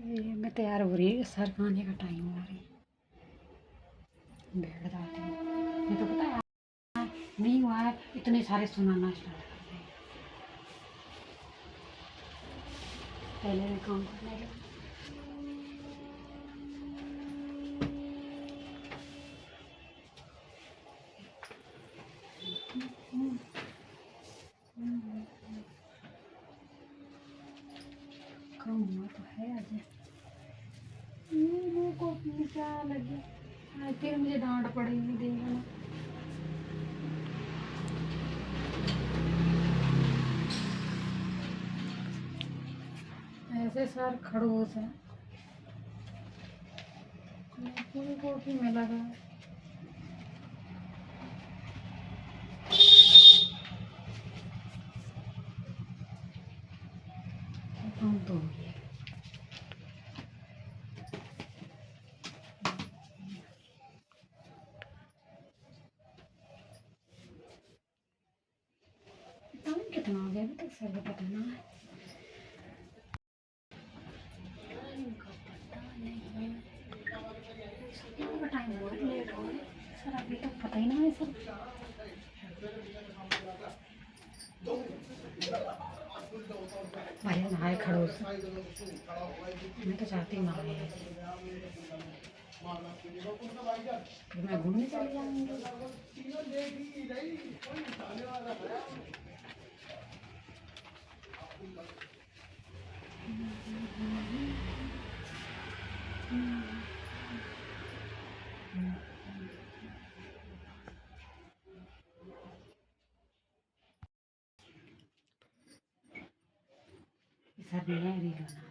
ये मैं तैयार हो रही है, सर खाने का टाइम हो रही है, बैठ जाती हूँ। ये तो पता है नहीं हुआ है, इतने सारे सुनाना स्टार्ट कर दें। पहले मैं काम करने लगी। काम हुआ तो है आज। मेरे को क्या लगे फिर मुझे डांट पड़ेगी, देखना। ऐसे सर खड़ूस है, पूरी कॉफी में लगा है। तो टाइम कितना हो गया अभी तक सर को पता ना है। टाइम का पता नहीं है, टाइम बहुत लेट हो गया सर, अभी तक पता ही ना है सर। भाई नहाए खड़ूस, मैं तो चाहती हूँ नहाए, फिर मैं घूमने चली जाऊँगी। सर नहीं है रील बना।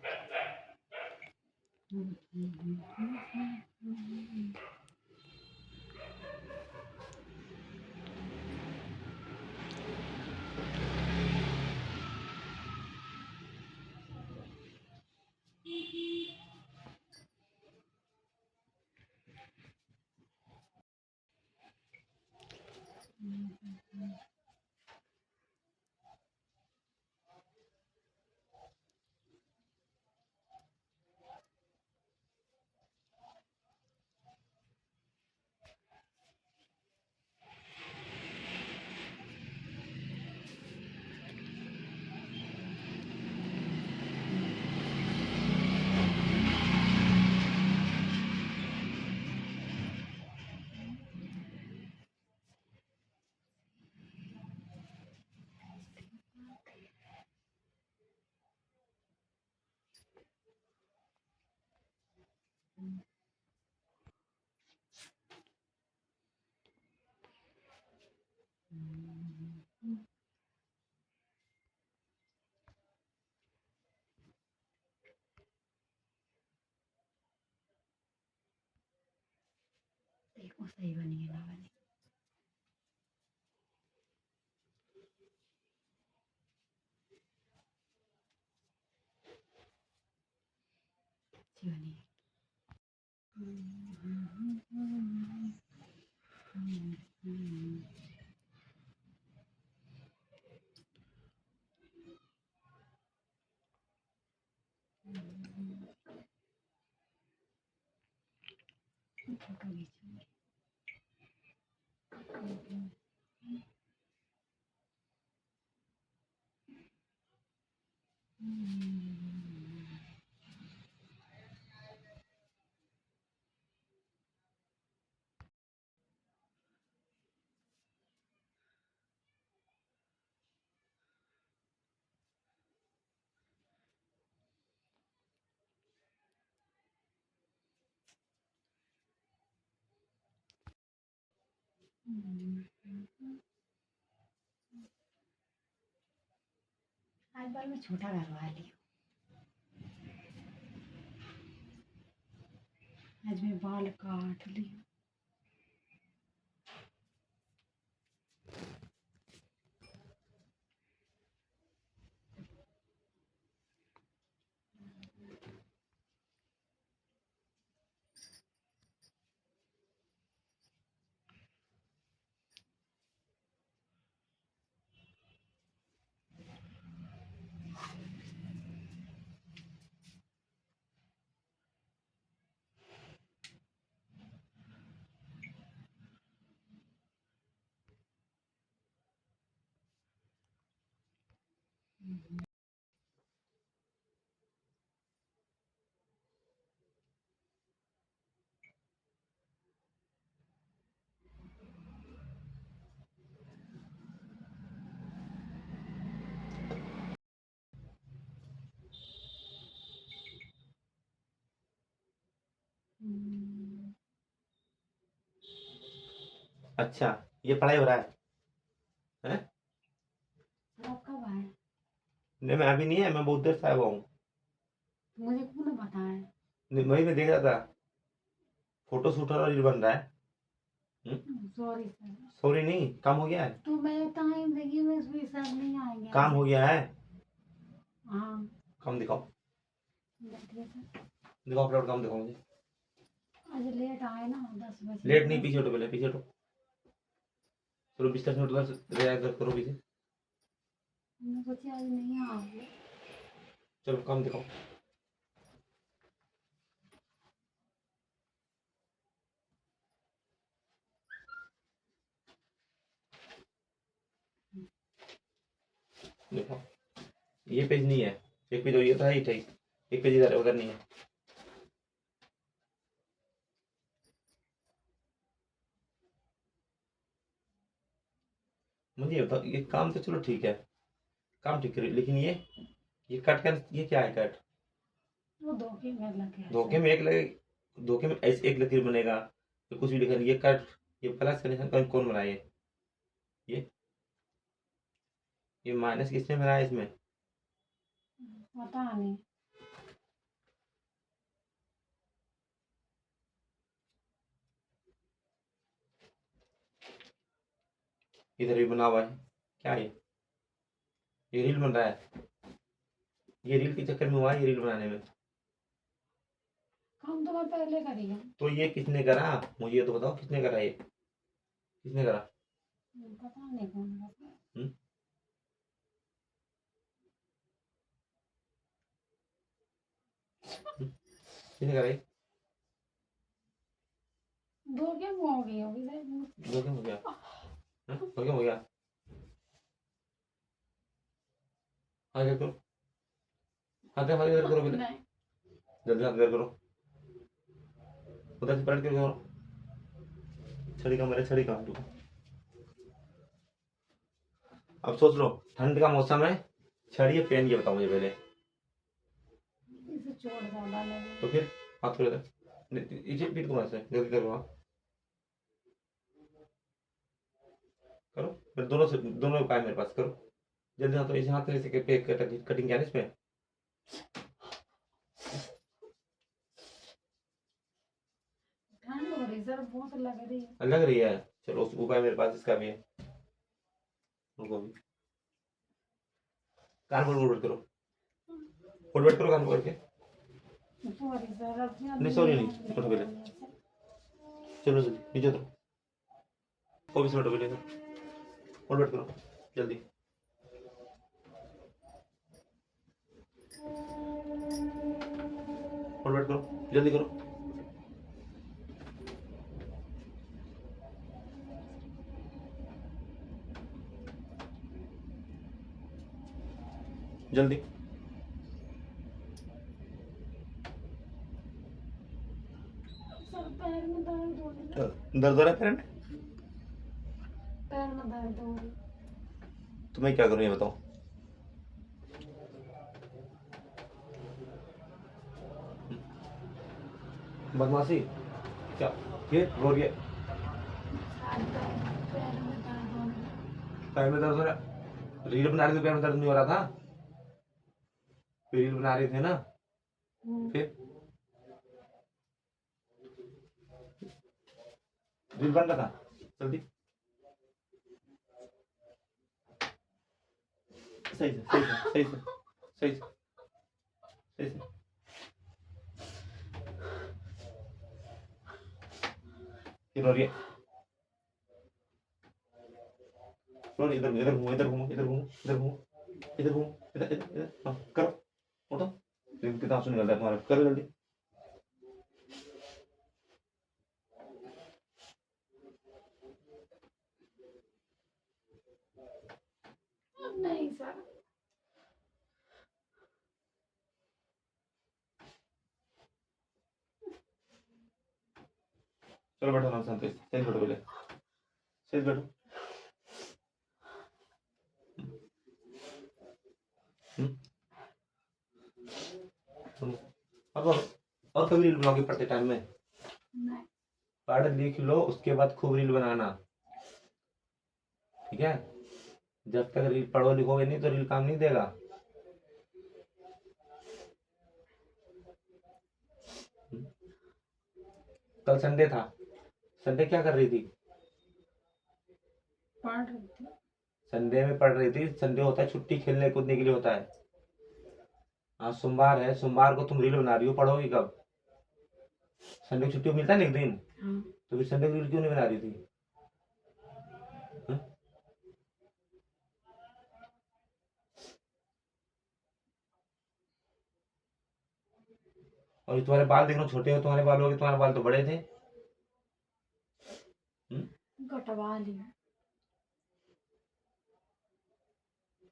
देखो सही बनी है ना बनी। अच्छी बनी है। फोटो खींचूंगी। आज बार मैं छोटा करवा ली हूँ। आज मैं बाल काट ली हूँ। अच्छा, ये पढ़ाई हो रहा है? आप कब आए? नहीं, मैं अभी नहीं है, मैं बहुत देर से आया हुआ हूँ। मुझे कौन ने बताया? नहीं, वही मैं देख रहा था, फोटो शूट और रील बन रहा है। Sorry sir. सॉरी नहीं, काम हो गया है। तो मैं टाइम देखिए, मैं इसमें सब नहीं आएंगे। काम हो गया है। हाँ काम दिखाओ, बैठिए सर। दिखाओ अपलोड, काम दिखाओ मुझे। आज लेट आए ना 10 बजे। लेट नहीं, पीछे हटो, पहले पीछे हटो। चलो बिस्तर से उठकर रिलैक्स करो पीछे। मैं सोची आज नहीं आओगे। चलो काम दिखाओ। देखो, ये पेज नहीं है, एक पेज और ये था, ही ठीक, एक पेज इधर है, उधर नहीं है। मुझे ये बताओ, ये काम तो चलो ठीक है, काम ठीक है, लेकिन ये कट कर, ये क्या है कट? वो धोखे में लगे। धोखे में एक लगे, धोखे में ऐसे एक लकीर बनेगा तो कुछ भी लिखा नहीं। ये कट, ये प्लस का निशान कौन बनाए? ये ये माइनस किसने बनाया इसमें? पता नहीं। इधर भी बना हुआ है, क्या है ये रील बन रहा है? ये रील के चक्कर में हुआ है, ये रील बनाने में। काम तो मैं पहले करी हूँ। तो ये किसने करा, मुझे ये तो बताओ, किसने करा? ये किसने करा? पता नहीं कौन करा। किसने करा ये? धोखे में हो गई होगी शायद। धोखे में हो गया? धोखे में हो गया? हाँ क्या करो, हाथ हाथ इधर करो पहले, नहीं। जल्दी हाथ इधर करो, उधर से पलट के करो। छड़ी का, मेरे छड़ी का रुको। अब सोच लो, ठंड का मौसम है, छड़ी है, पेन, ये बताओ मुझे पहले। इसे चोट ज्यादा लगे तो फिर हाथ करो इधर, इसे पीठ को ऐसे जल्दी करो। हाँ करो, फिर दोनों से, दोनों का है मेरे पास, करो जल्दी। हाथ, इसे हाथ से पे कटिंग क्या है इसमें? ठंड हो रही सर, बहुत लग रही है। लग रही है, चलो उस उपाय मेरे पास, इसका भी है, रुको भी। कान खोल बोल करो, खोल बैठ करो कान खोल के। सॉरी सर, अब नहीं सॉरी नहीं, उठो पहले, चलो जल्दी नीचे उतरो, ऑफिस में उठो पहले, खोल बैठ करो जल्दी। खोल बैठ करो जल्दी करो। जल्दी। सर पैर में दर्द हो रही है। दर्द हो रहा है पैर में? पैर में दर्द हो रही है। तो मैं क्या करूं ये बताओ? बदमाशी क्या? ये गौर ये पैर में दर्द हो रही है। पैर में दर्द हो रहा है? रील बना रही थी, पैर में दर्द नहीं हो रहा था? रील बना रहे थे ना, फिर रील बन रहा था, जल्दी सही से सही से सही से सही से सही से। फिर और ये और इधर इधर घूमो इधर घूमो इधर घूमो इधर घूमो इधर घूमो इधर इधर इधर, हाँ करो, उठो, कितना आंसू निकल रहा है तुम्हारा, करो जल्दी। नहीं सर, चलो बैठो ना, शांति से सही बैठो, पहले सही बैठो। सुनो, अब और कभी रील बनाओगे पढ़ते टाइम में? नहीं। पढ़ लिख लो, उसके बाद खूब रील बनाना, ठीक है? जब तक रील पढ़ो लिखोगे नहीं तो रील काम नहीं देगा। कल संडे था, संडे क्या कर रही थी? पढ़ रही थी। संडे में पढ़ रही थी, संडे होता है छुट्टी, खेलने कूदने के लिए होता है। आज सोमवार है, सोमवार को तुम रील बना रही हो, पढ़ोगी कब? संडे को छुट्टी को मिलता है ना एक दिन, हाँ, तो फिर संडे को रील क्यों नहीं बना रही थी? हाँ? और ये तुम्हारे बाल देखो छोटे हो, तुम्हारे बाल हो गए, तुम्हारे बाल तो बड़े थे। कटवा लिया।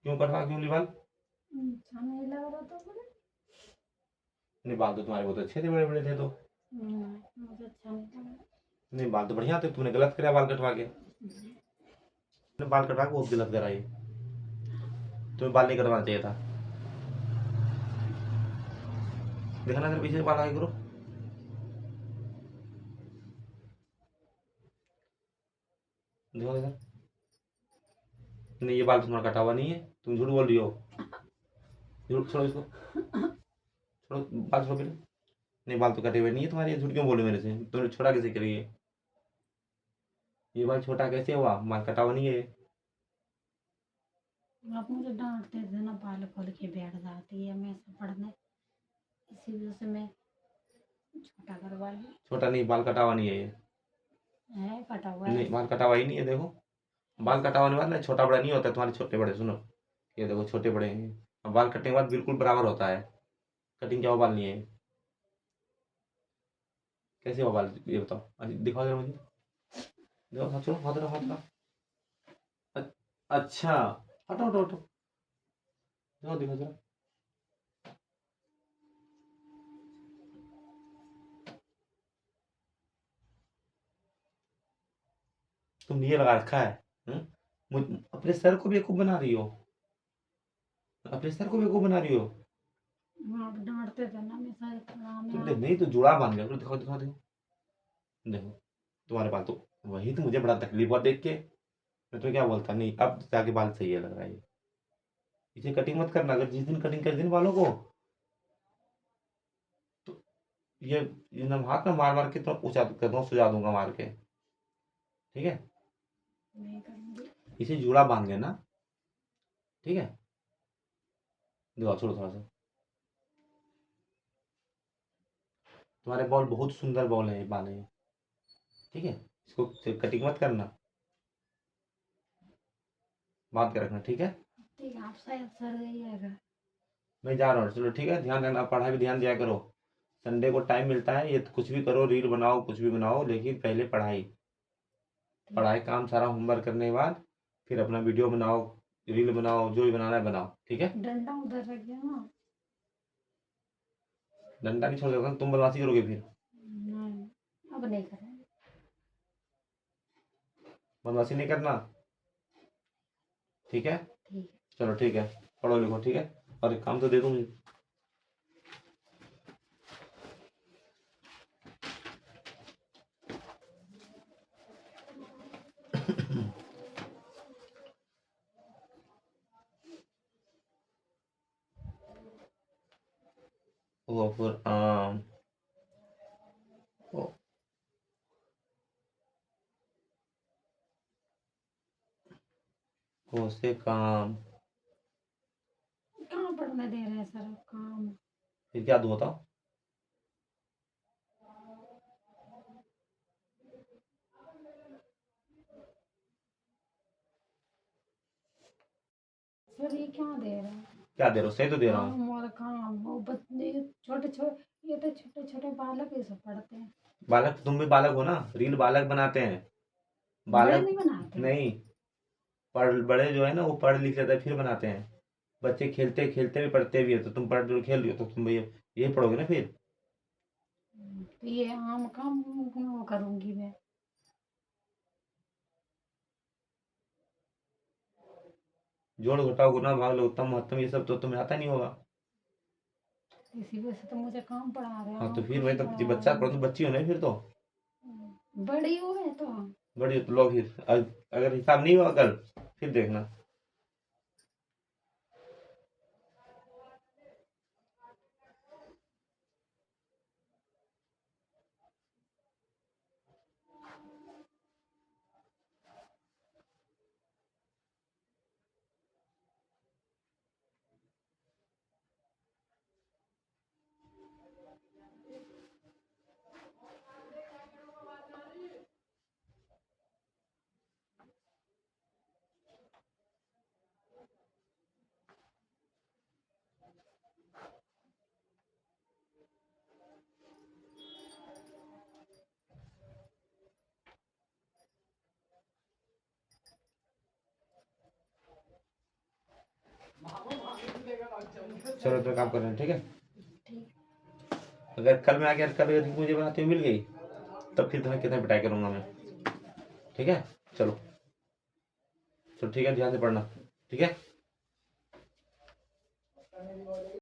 क्यों कटवा, क्यों ली बाल? अच्छा नहीं लग रहा था मुझे। नहीं, बाल तो तुम्हारे बहुत अच्छे थे, बड़े बड़े थे तो। मुझे अच्छा नहीं लगा। नहीं, बाल तो बढ़िया थे, तुमने गलत कराया बाल कटवा के, तुमने बाल कटवा के बहुत गलत कराई, तुम्हें बाल नहीं कटवाना चाहिए था। देखना अगर पीछे से बाल आगे करो, देखो इधर। नहीं, ये बाल तुम्हारा कटा हुआ नहीं है, तुम झूठ बोल रही हो, झूठ, छोड़ो इसको, छोड़ो बाल, छोड़ो पहले। नहीं, बाल तो कटे हुए नहीं है तुम्हारे, झूठ क्यों बोले मेरे से? तुमने छोटा कैसे करिए? ये बाल छोटा कैसे हुआ? बाल कटा हुआ नहीं है। आप मुझे डांटते थे ना, बाल खोल के बैठ जाती है मैं ऐसा पढ़ने, इसी वजह से मैं छोटा करवा ली। छोटा नहीं, बाल कटा हुआ नहीं है ये। है कटा हुआ है। नहीं, बाल कटा हुआ ही नहीं है, देखो बाल कटा होने के बाद ना छोटा बड़ा नहीं होता है, तुम्हारे छोटे बड़े, सुनो, ये देखो छोटे बड़े हैं, और बाल कटने के बाद बिल्कुल बराबर होता है। कटिंग क्या हुआ, बाल नहीं है, कैसे हुआ बाल, ये बताओ, दिखाओ जरा मुझे, देखो, हाथ छोड़ो, हाथ रखो, हाथ रखो। अच्छा, हटो हटो हटो, देखो देखो जरा, तुमने ये लगा रखा है? अपने सर को बेवकूफ बना रही हो, अपने सर को बेवकूफ बना रही हो। आप डांटते थे ना मैं सारे काम में तुम नहीं तो जुड़ा बांध लिया करो, दिखाओ दिखाओ देखो, देखो तुम्हारे बाल तो, वही तो मुझे बड़ा तकलीफ हुआ देख के, मैं तो क्या बोलता, नहीं अब जाके बाल सही है, लग रहा है ये। इसे कटिंग मत करना, अगर जिस दिन कटिंग कर दिन बालों को, तो ये ना हाथ में मार मार के तो ऊंचा कर दूंगा, सुझा दूंगा मार के, ठीक है? नहीं करूँगी। इसे जूड़ा बांध लेना, ठीक है? दिखाओ, छोड़ो थोड़ा सा, तुम्हारे बॉल बहुत सुंदर बॉल है, बाल है, ठीक है? इसको कटिंग मत करना, बांध के रखना, ठीक है? ठीक है, आप शायद सर गई है। मैं जा रहा हूँ, चलो ठीक है, ध्यान रखना, पढ़ाई भी ध्यान दिया करो, संडे को टाइम मिलता है, ये तो कुछ भी करो, रील बनाओ, कुछ भी बनाओ, लेकिन पहले पढ़ाई, पढ़ाई काम सारा होमवर्क करने के बाद फिर अपना वीडियो बनाओ, रील बनाओ, जो भी बनाना है बनाओ, ठीक है? डंडा उधर रख दिया ना। डंडा नहीं छोड़ देगा, तुम बदमाशी करोगे फिर, नहीं, अब नहीं करेंगे। बदमाशी नहीं करना, ठीक है? ठीक है। चलो ठीक है, पढ़ो लिखो, ठीक है? और एक काम तो दे दो मुझे। ओ फॉर आम। ओ को से काम। कहाँ पढ़ने दे रहे हैं सर काम। फिर क्या दो बताओ। सर ये क्या दे रहे हैं। क्या दे रहा हूँ, सही तो दे रहा हूँ। काम और काम वो बच्चे छोटे छोटे, ये तो छोटे छोटे बालक ये सब पढ़ते हैं। बालक, तुम भी बालक हो ना, रील बालक बनाते हैं। बड़े बालक नहीं बनाते। नहीं, बड़े जो है ना वो पढ़ लिख लेते हैं फिर बनाते हैं। बच्चे खेलते खेलते भी पढ़ते भी है, तो तुम पढ़ जो खेल रही हो तो तुम भी यही पढ़ोगे ना फिर। तो ये आम काम क्यों करूंगी मैं। जोड़ घटाओ गुना भाग लो उत्तम महत्तम ये सब तो तुम्हें आता नहीं होगा। इसी वजह से तो मुझे काम पढ़ा रहे हैं, हाँ तो आम फिर वही काम तो, पढ़ा बच्चा रहे पढ़ो तो बच्ची हो ना फिर तो। हैं। बड़ी हो गए तो। बड़ी हो तो लो फिर, अगर हिसाब नहीं हुआ कल फिर देखना। चलो तो काम कर रहे हैं, ठीक है। ठीक। अगर कल मैं आके कल अगर मुझे बनाते हुए मिल गई तब फिर तुम्हें कितना पिटाई करूंगा मैं। ठीक है। चलो चलो ठीक है, ध्यान से पढ़ना। ठीक है।